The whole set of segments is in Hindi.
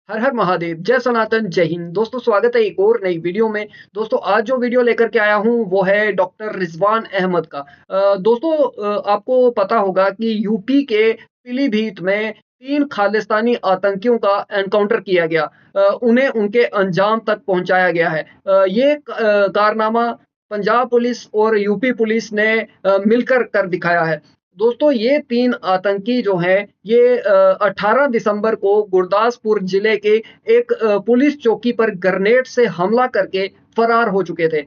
हर हर महादेव, जय सनातन, जय हिंद। दोस्तों स्वागत है एक और नई वीडियो में। दोस्तों आज जो वीडियो लेकर के आया हूँ वो है डॉक्टर रिजवान अहमद का। दोस्तों आपको पता होगा कि यूपी के पीलीभीत में 3 खालिस्तानी आतंकियों का एनकाउंटर किया गया। उन्हें उनके अंजाम तक पहुँचाया गया है। ये कारनामा पंजाब पुलिस और यूपी पुलिस ने मिलकर कर दिखाया है। दोस्तों ये 3 आतंकी जो हैं ये 18 दिसंबर को गुरदासपुर जिले के एक पुलिस चौकी पर ग्रेनेड से हमला करके फरार हो चुके थे,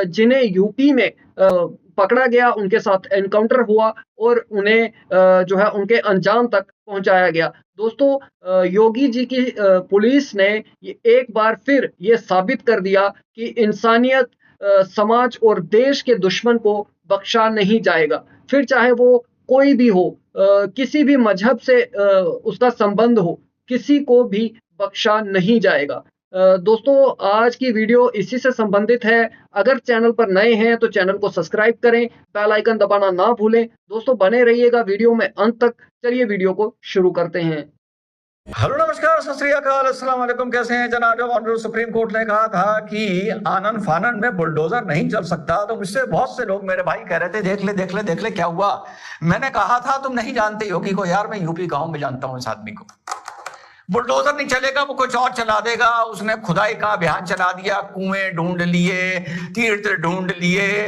जिन्हें यूपी में पकड़ा गया, उनके साथ एनकाउंटर हुआ और उन्हें जो है उनके अंजाम तक पहुंचाया गया। दोस्तों योगी जी की पुलिस ने एक बार फिर ये साबित कर दिया कि इंसानियत, समाज और देश के दुश्मन को बख्शा नहीं जाएगा। फिर चाहे वो कोई भी हो, किसी भी मजहब से उसका संबंध हो, किसी को भी बख्शा नहीं जाएगा। दोस्तों आज की वीडियो इसी से संबंधित है। अगर चैनल पर नए हैं तो चैनल को सब्सक्राइब करें, बेल आइकन दबाना ना भूलें। दोस्तों बने रहिएगा वीडियो में अंत तक। चलिए वीडियो को शुरू करते हैं। हेलो नमस्कार सत श्री अकाल अस्सलाम वालेकुम। कैसे हैं जनाब? ऑनरेबल सुप्रीम कोर्ट ने कहा था कि आनन फानन में बुलडोजर नहीं चल सकता। तो मुझसे बहुत से लोग, मेरे भाई कह रहे थे देख ले देख ले देख ले क्या हुआ। मैंने कहा था तुम नहीं जानते योगी को। यार मैं यूपी गांव में जानता हूं इस आदमी को। बुलडोजर नहीं चलेगा, वो कुछ और चला देगा। उसने खुदाई का अभियान चला दिया, कुएं ढूंढ लिए, तीर्थ ढूंढ लिए,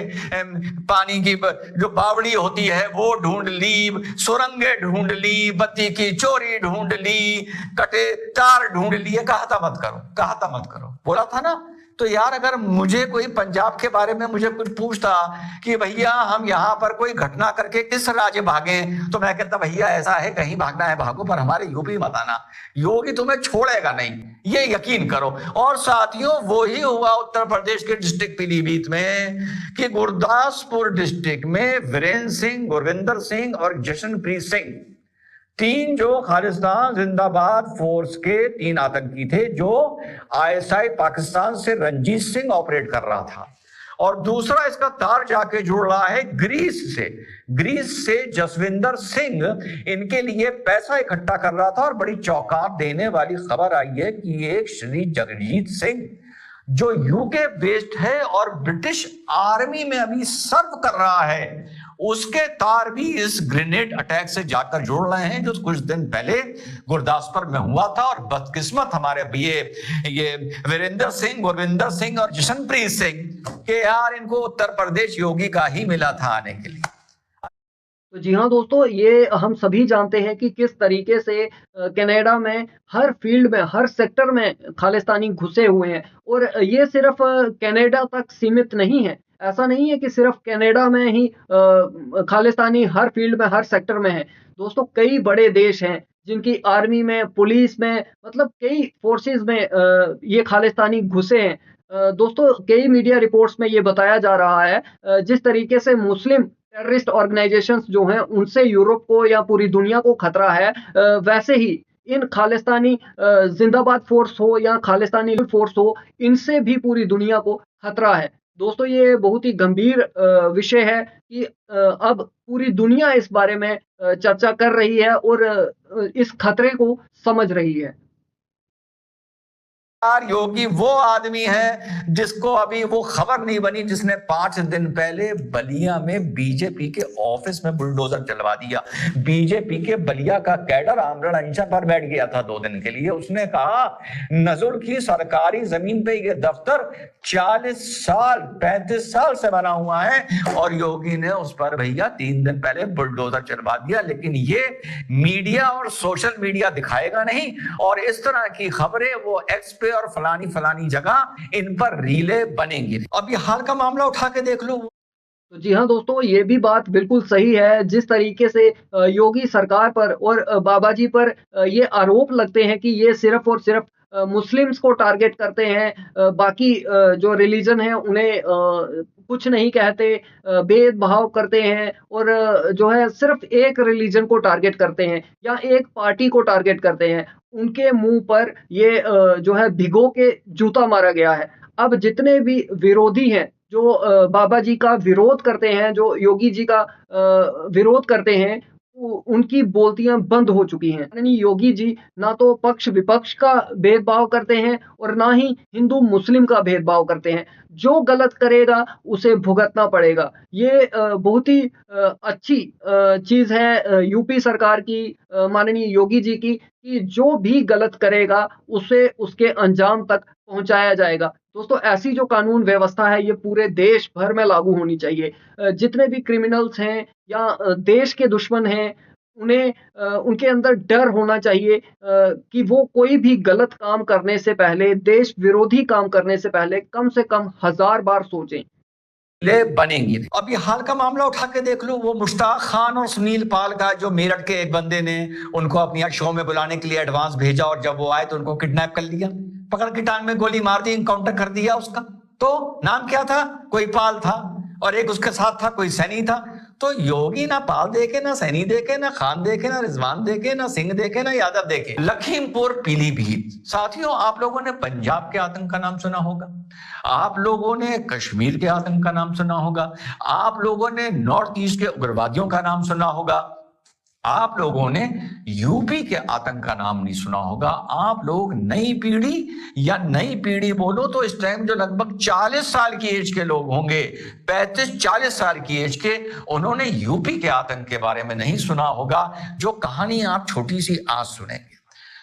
पानी की जो बावड़ी होती है वो ढूंढ ली, सुरंगें ढूंढ ली, बत्ती की चोरी ढूंढ ली, कटे तार ढूंढ लिए। कहा था मत करो, कहा था मत करो, बोला था ना। तो यार अगर मुझे कोई पंजाब के बारे में मुझे कुछ पूछता कि भैया हम यहाँ पर कोई घटना करके किस राज्य भागे, तो मैं कहता भैया ऐसा है कहीं भागना है भागो, पर हमारे यूपी मत आना। योगी तुम्हें छोड़ेगा नहीं, ये यकीन करो। और साथियों वो ही हुआ उत्तर प्रदेश के डिस्ट्रिक्ट पीलीभीत में कि गुरदासपुर डिस्ट्रिक्ट में वीरेंद्र सिंह, गुरविंदर सिंह और जशनप्रीत सिंह, 3 जो खालिस्तान जिंदाबाद फोर्स के 3 आतंकी थे, जो आईएसआई पाकिस्तान से रंजीत सिंह ऑपरेट कर रहा था। और दूसरा इसका तार जाके जुड़ रहा है ग्रीस से जसविंदर सिंह इनके लिए पैसा इकट्ठा कर रहा था। और बड़ी चौंकाने देने वाली खबर आई है कि एक श्री जगजीत सिंह जो यूके बेस्ड है और ब्रिटिश आर्मी में अभी सर्व कर रहा है, उसके तार भी इस ग्रेनेड अटैक से जाकर जुड़ रहे हैं जो कुछ दिन पहले गुरदासपुर में हुआ था। और बदकिस्मत हमारे ये वीरेंद्र सिंह, गुरविंदर सिंह और जशनप्रीत सिंह के यार इनको उत्तर प्रदेश योगी का ही मिला था आने के लिए। तो जी हाँ दोस्तों, ये हम सभी जानते हैं कि किस तरीके से कनाडा में हर फील्ड में, हर सेक्टर में खालिस्तानी घुसे हुए हैं। और ये सिर्फ कनाडा तक सीमित नहीं है। ऐसा नहीं है कि सिर्फ कनाडा में ही खालिस्तानी हर फील्ड में, हर सेक्टर में है। दोस्तों कई बड़े देश हैं जिनकी आर्मी में, पुलिस में, मतलब कई फोर्सेस में ये खालिस्तानी घुसे हैं। दोस्तों कई मीडिया रिपोर्ट्स में ये बताया जा रहा है, जिस तरीके से मुस्लिम टेररिस्ट ऑर्गेनाइजेशंस जो हैं उनसे यूरोप को या पूरी दुनिया को खतरा है, वैसे ही इन खालिस्तानी जिंदाबाद फोर्स हो या खालिस्तानी फोर्स हो, इनसे भी पूरी दुनिया को खतरा है। दोस्तों ये बहुत ही गंभीर विषय है कि अब पूरी दुनिया इस बारे में चर्चा कर रही है और इस खतरे को समझ रही है। योगी वो आदमी है जिसको अभी वो खबर नहीं बनी जिसने 5 दिन पहले बलिया में बीजेपी के ऑफिस में बुलडोजर चलवा दिया। बीजेपी के बलिया का कैडर आमरण अनशन पर बैठ गया था 2 दिन के लिए। उसने कहा नजुल की सरकारी जमीन पे ये दफ्तर 40 साल 35 साल से बना हुआ है और योगी ने उस पर भैया 3 दिन पहले बुलडोजर चलवा दिया। लेकिन ये मीडिया और सोशल मीडिया दिखाएगा नहीं, और इस तरह की खबरें वो एक्स पे और फलानी फलानी जगह इन पर रीले बनेंगी। अब ये हाल का मामला उठा के देख लो। तो जी हाँ दोस्तों, ये भी बात बिल्कुल सही है। जिस तरीके से योगी सरकार पर और बाबा जी पर ये आरोप लगते हैं कि ये सिर्फ और सिर्फ मुस्लिम्स को टारगेट करते हैं, बाकी जो रिलीजन है उन्हें कुछ नहीं कहते, भेदभाव करते हैं और जो है सिर्फ एक रिलीजन को टारगेट करते हैं या एक पार्टी को टारगेट करते हैं। उनके मुंह पर ये जो है भिगो के जूता मारा गया है। अब जितने भी विरोधी हैं जो बाबा जी का विरोध करते हैं, जो योगी जी का विरोध करते हैं, उनकी बोलतियां बंद हो चुकी हैं। यानी योगी जी ना तो पक्ष विपक्ष का भेदभाव करते हैं और ना ही हिंदू मुस्लिम का भेदभाव करते हैं। जो गलत करेगा उसे भुगतना पड़ेगा। ये बहुत ही अच्छी चीज है यूपी सरकार की, माननीय योगी जी की, कि जो भी गलत करेगा उसे उसके अंजाम तक पहुंचाया जाएगा। दोस्तों, ऐसी जो कानून व्यवस्था है ये पूरे देश भर में लागू होनी चाहिए। जितने भी क्रिमिनल्स हैं या देश के दुश्मन हैं, उन्हें उनके अंदर डर होना चाहिए कि वो कोई भी गलत काम करने से पहले, देश विरोधी काम करने से पहले कम से कम 1000 बार सोचें। ले बनेंगे। अब ये हाल का मामला उठा के देख लो, वो मुश्ताक खान और सुनील पाल का, जो मेरठ के एक बंदे ने उनको अपनी शो में बुलाने के लिए एडवांस भेजा और जब वो आए तो उनको किडनैप कर लिया, पकड़ के टांग में गोली मार दी, इनकाउंटर कर दिया उसका। तो नाम क्या था? कोई पाल था और एक उसके साथ था कोई सैनी था। तो योगी ना पाल देखे, ना सैनी देखे, ना खान देखे, ना रिजवान देखे, ना सिंह देखे, ना यादव देखे। लखीमपुर पीलीभीत, साथियों आप लोगों ने पंजाब के आतंक का नाम सुना होगा, आप लोगों ने कश्मीर के आतंक का नाम सुना होगा, आप लोगों ने नॉर्थ ईस्ट के उग्रवादियों का नाम सुना होगा, आप लोगों ने यूपी के आतंक का नाम नहीं सुना होगा। आप लोग नई पीढ़ी, या नई पीढ़ी बोलो तो इस टाइम जो लगभग 40 साल की एज के लोग होंगे, 35-40 साल की एज के, उन्होंने यूपी के आतंक के बारे में नहीं सुना होगा, जो कहानी आप छोटी सी आज सुनेंगे।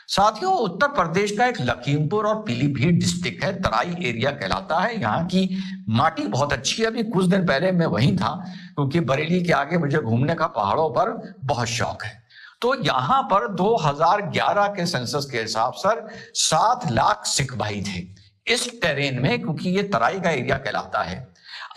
साथियों, उत्तर प्रदेश का एक लखीमपुर और पीलीभीत डिस्ट्रिक्ट है, तराई एरिया कहलाता है। यहाँ की माटी बहुत अच्छी है। अभी कुछ दिन पहले मैं वहीं था, क्योंकि बरेली के आगे मुझे घूमने का पहाड़ों पर बहुत शौक है। तो यहाँ पर 2011 के सेंसस के हिसाब से 7 लाख सिख भाई थे इस टेरेन में, क्योंकि ये तराई का एरिया कहलाता है।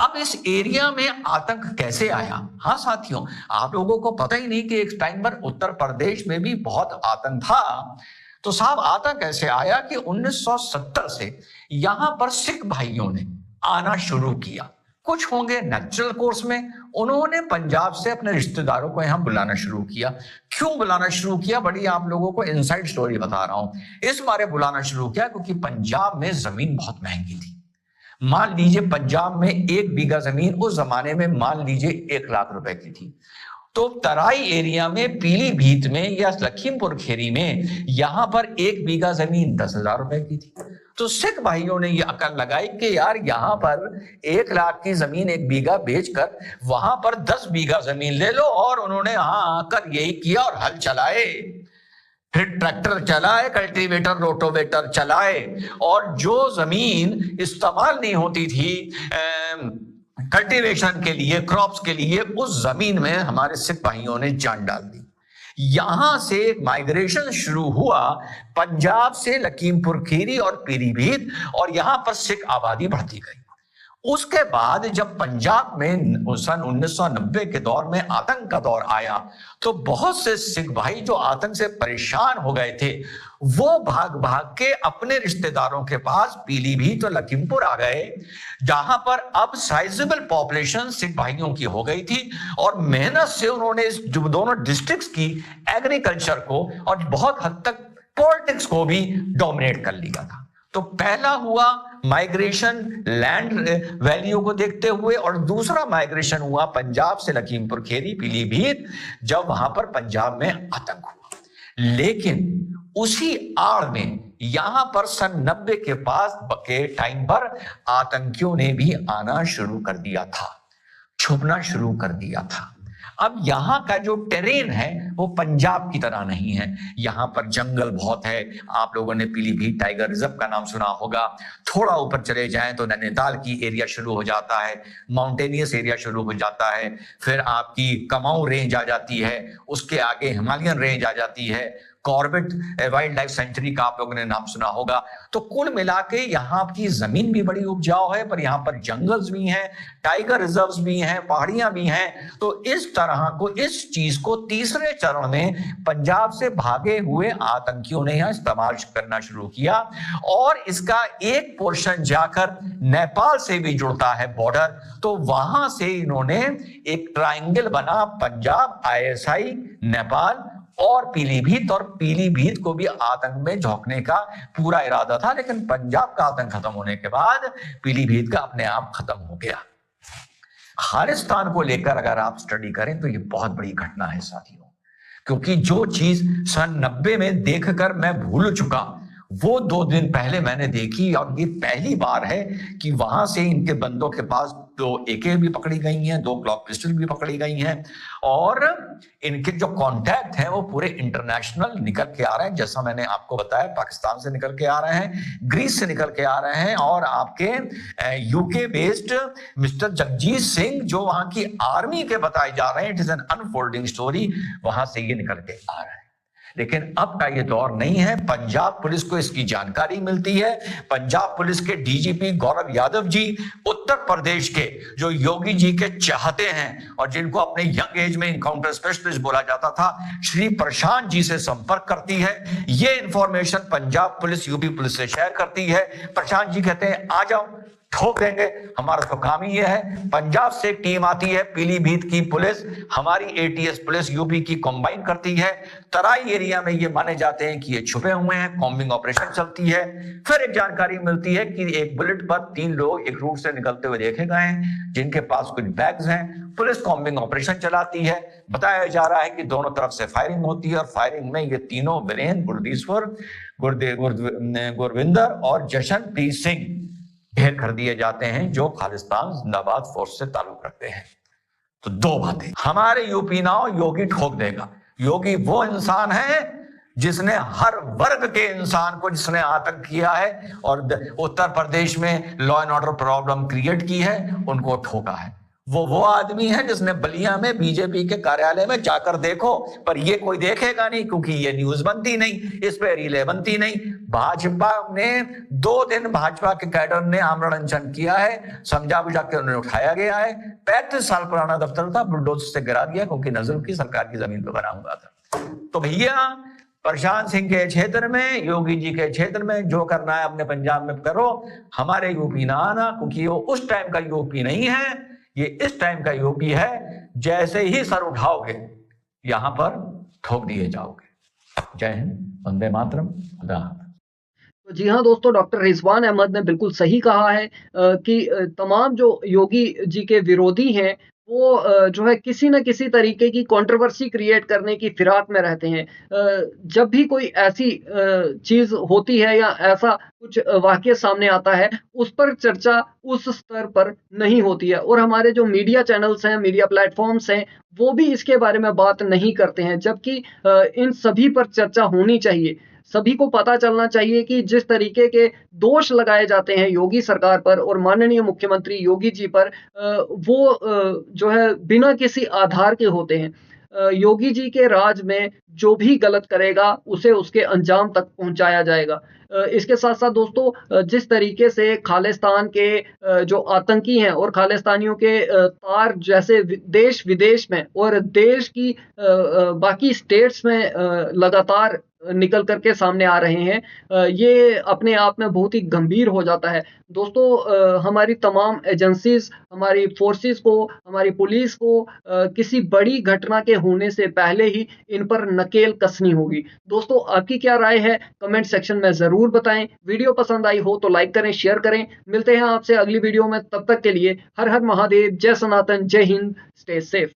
अब इस एरिया में आतंक कैसे आया? हाँ साथियों, आप लोगों को पता ही नहीं कि एक टाइम पर उत्तर प्रदेश में भी बहुत आतंक था। तो साहब आता कैसे आया कि 1970 से यहां पर सिख भाइयों ने आना शुरू किया। कुछ होंगे नेचुरल कोर्स में, उन्होंने पंजाब से अपने रिश्तेदारों को यहां बुलाना शुरू किया। क्यों बुलाना शुरू किया? बड़ी आप लोगों को इनसाइड स्टोरी बता रहा हूं। इस बारे बुलाना शुरू किया क्योंकि पंजाब में जमीन बहुत महंगी थी। मान लीजिए पंजाब में 1 बीघा जमीन उस जमाने में मान लीजिए 1 लाख रुपए की थी। तो तराई एरिया में, पीलीभीत में या लखीमपुर खेरी में यहां पर 1 बीघा जमीन 10,000 रुपए की थी। तो सिख भाइयों ने यह अकल लगाई कि यार यहां पर 1 लाख की जमीन 1 बीघा बेचकर वहां पर 10 बीघा जमीन ले लो। और उन्होंने यहां आकर यही किया और हल चलाए, फिर ट्रैक्टर चलाए, कल्टीवेटर, रोटोवेटर चलाए, और जो जमीन इस्तेमाल नहीं होती थी कल्टीवेशन के लिए, क्रॉप्स के लिए, उस जमीन में हमारे सिख भाइयों ने जान डाल दी। यहां से एक माइग्रेशन शुरू हुआ पंजाब से लखीमपुर खीरी और पीलीभीत, और यहां पर सिख आबादी बढ़ती गई। उसके बाद जब पंजाब में सन 1990 के दौर में आतंक का दौर आया, तो बहुत से सिख भाई जो आतंक से परेशान हो गए थे, वो भाग भाग के अपने रिश्तेदारों के पास पीलीभीत और लखीमपुर आ गए, जहां पर अब साइजेबल पॉपुलेशन सिख भाइयों की हो गई थी। और मेहनत से उन्होंने इस दोनों डिस्ट्रिक्ट्स की एग्रीकल्चर को और बहुत हद तक पॉलिटिक्स को भी डोमिनेट कर लिया था। तो पहला हुआ माइग्रेशन लैंड वैल्यू को देखते हुए, और दूसरा माइग्रेशन हुआ पंजाब से लखीमपुर खेरी, पीलीभीत, जब वहां पर पंजाब में आतंक हुआ। लेकिन उसी आड़ में यहां पर सन 90 के पास के टाइम पर आतंकियों ने भी आना शुरू कर दिया था, छुपना शुरू कर दिया था। अब यहाँ का जो टेरेन है वो पंजाब की तरह नहीं है। यहाँ पर जंगल बहुत है। आप लोगों ने पीलीभीत टाइगर रिजर्व का नाम सुना होगा। थोड़ा ऊपर चले जाएं तो नैनीताल की एरिया शुरू हो जाता है, माउंटेनियस एरिया शुरू हो जाता है, फिर आपकी कमाऊं रेंज आ जाती है, उसके आगे हिमालयन रेंज आ जाती है, कॉर्बेट वाइल्ड लाइफ सेंचुरी का आप लोगों ने नाम सुना होगा। तो कुल मिला के यहाँ की जमीन भी बड़ी उपजाऊ है, पर यहाँ पर जंगल्स भी हैं, टाइगर रिजर्व्स भी हैं, पहाड़ियां भी हैं। तो इस तरह को, इस चीज को तीसरे चरण में पंजाब से भागे हुए आतंकियों ने यहाँ इस्तेमाल करना शुरू किया, और इसका एक पोर्शन जाकर नेपाल से भी जुड़ता है बॉर्डर। तो वहां से इन्होंने एक ट्रायंगल बना, पंजाब, ISI, नेपाल और पीलीभीत, और पीलीभीत को भी आतंक में झोंकने का पूरा इरादा था। लेकिन पंजाब का आतंक खत्म होने के बाद पीलीभीत का अपने आप खत्म हो गया। खालिस्तान को लेकर अगर आप स्टडी करें तो ये बहुत बड़ी घटना है साथियों। क्योंकि जो चीज सन 90 में देखकर मैं भूल चुका, वो 2 दिन पहले मैंने देखी, और ये पहली बार है कि वहां से इनके बंदों के पास 2 AK भी पकड़ी गई हैं, 2 ग्लॉक पिस्टल भी पकड़ी गई हैं, और इनके जो कॉन्टैक्ट हैं वो पूरे इंटरनेशनल निकल के आ रहे हैं। जैसा मैंने आपको बताया, पाकिस्तान से निकल के आ रहे हैं, ग्रीस से निकल के आ रहे हैं, और आपके UK based mister Jagjit Singh जो वहां की आर्मी के बताए जा रहे हैं, it is an unfolding story, वहां से ये निकल के आ रहे हैं। लेकिन अब का ये दौर नहीं है। पंजाब पुलिस को इसकी जानकारी मिलती है। पंजाब पुलिस के DGP गौरव यादव जी उत्तर प्रदेश के जो योगी जी के चाहते हैं और जिनको अपने यंग एज में इनकाउंटर स्पेशलिस्ट बोला जाता था, श्री प्रशांत जी से संपर्क करती है। ये information Punjab police UP police से शेयर करती है। प्रशांत जी कहते हैं आ जाओ, ठोक देंगे, हमारा तो काम ही यह है। पंजाब से एक टीम आती है, पीलीभीत की पुलिस हमारी ATS पुलिस यूपी की कंबाइन करती है। तराई एरिया में ये माने जाते हैं कि ये छुपे हुए हैं, कॉम्बिंग ऑपरेशन चलती है। फिर एक जानकारी मिलती है कि एक बुलेट पर 3 लोग एक रूट से निकलते हुए देखे गए हैं, जिनके पास कुछ बैग्स हैं। पुलिस कॉम्बिंग ऑपरेशन चलाती है। बताया जा रहा है कि दोनों तरफ से फायरिंग होती है, और फायरिंग में ये तीनों वीरेंद्र, गुरदीश्वर, गुरविंदर और जशनप्रीत सिंह ढेर कर दिए जाते हैं, जो खालिस्तान जिंदाबाद फोर्स से ताल्लुक रखते हैं। तो 2 बातें, हमारे यूपी नाउ योगी ठोक देगा। योगी वो इंसान है जिसने हर वर्ग के इंसान को, जिसने आतंक किया है और उत्तर प्रदेश में law and order problem create की है, उनको ठोका है। वो आदमी है जिसने बलिया में बीजेपी के कार्यालय में जाकर देखो, पर ये कोई देखेगा नहीं क्योंकि ये न्यूज बनती नहीं, इस पे रीले बनती नहीं। भाजपा ने 2 दिन भाजपा के कैडर ने आमरण अनशन किया है, समझा बुझा के उन्हें उठाया गया है। 35 साल पुराना दफ्तर था, बुलडोजर से गिरा दिया क्योंकि नजर की सरकार की जमीन पर बना हुआ था। तो भैया प्रशांत सिंह के क्षेत्र में, योगी जी के क्षेत्र में जो करना है अपने पंजाब में करो, हमारे यूपी ना आना, क्योंकि वो उस टाइम का यूपी नहीं है, ये इस टाइम का यूपी है। जैसे ही सर उठाओगे यहां पर ठोक दिए जाओगे। जय हिंद, वंदे मातरम, खुदा हाफिज। जी हाँ दोस्तों, डॉक्टर रिजवान अहमद ने बिल्कुल सही कहा है कि तमाम जो योगी जी के विरोधी हैं वो जो है किसी न किसी तरीके की कंट्रोवर्सी क्रिएट करने की फिराक में रहते हैं। जब भी कोई ऐसी चीज होती है या ऐसा कुछ वाकया सामने आता है, उस पर चर्चा उस स्तर पर नहीं होती है, और हमारे जो मीडिया चैनल्स हैं, मीडिया प्लेटफॉर्म्स हैं, वो भी इसके बारे में बात नहीं करते हैं, जबकि इन सभी पर चर्चा होनी चाहिए। सभी को पता चलना चाहिए कि जिस तरीके के दोष लगाए जाते हैं योगी सरकार पर और माननीय मुख्यमंत्री योगी जी पर, वो जो है बिना किसी आधार के होते हैं। योगी जी के राज में जो भी गलत करेगा उसे उसके अंजाम तक पहुंचाया जाएगा। इसके साथ साथ दोस्तों, जिस तरीके से खालिस्तान के जो आतंकी हैं और खालिस्तानियों के तार जैसे देश विदेश में और देश की बाकी स्टेट्स में लगातार निकल करके सामने आ रहे हैं, ये अपने आप में बहुत ही गंभीर हो जाता है। दोस्तों, हमारी तमाम एजेंसीज, हमारी फोर्सेस को, हमारी पुलिस को किसी बड़ी घटना के होने से पहले ही इन पर नकेल कसनी होगी। दोस्तों, आपकी क्या राय है कमेंट सेक्शन में जरूर बताएं। वीडियो पसंद आई हो तो लाइक करें, शेयर करें। मिलते हैं आपसे अगली वीडियो में, तब तक के लिए हर हर महादेव, जय सनातन, जय हिंद, स्टे सेफ।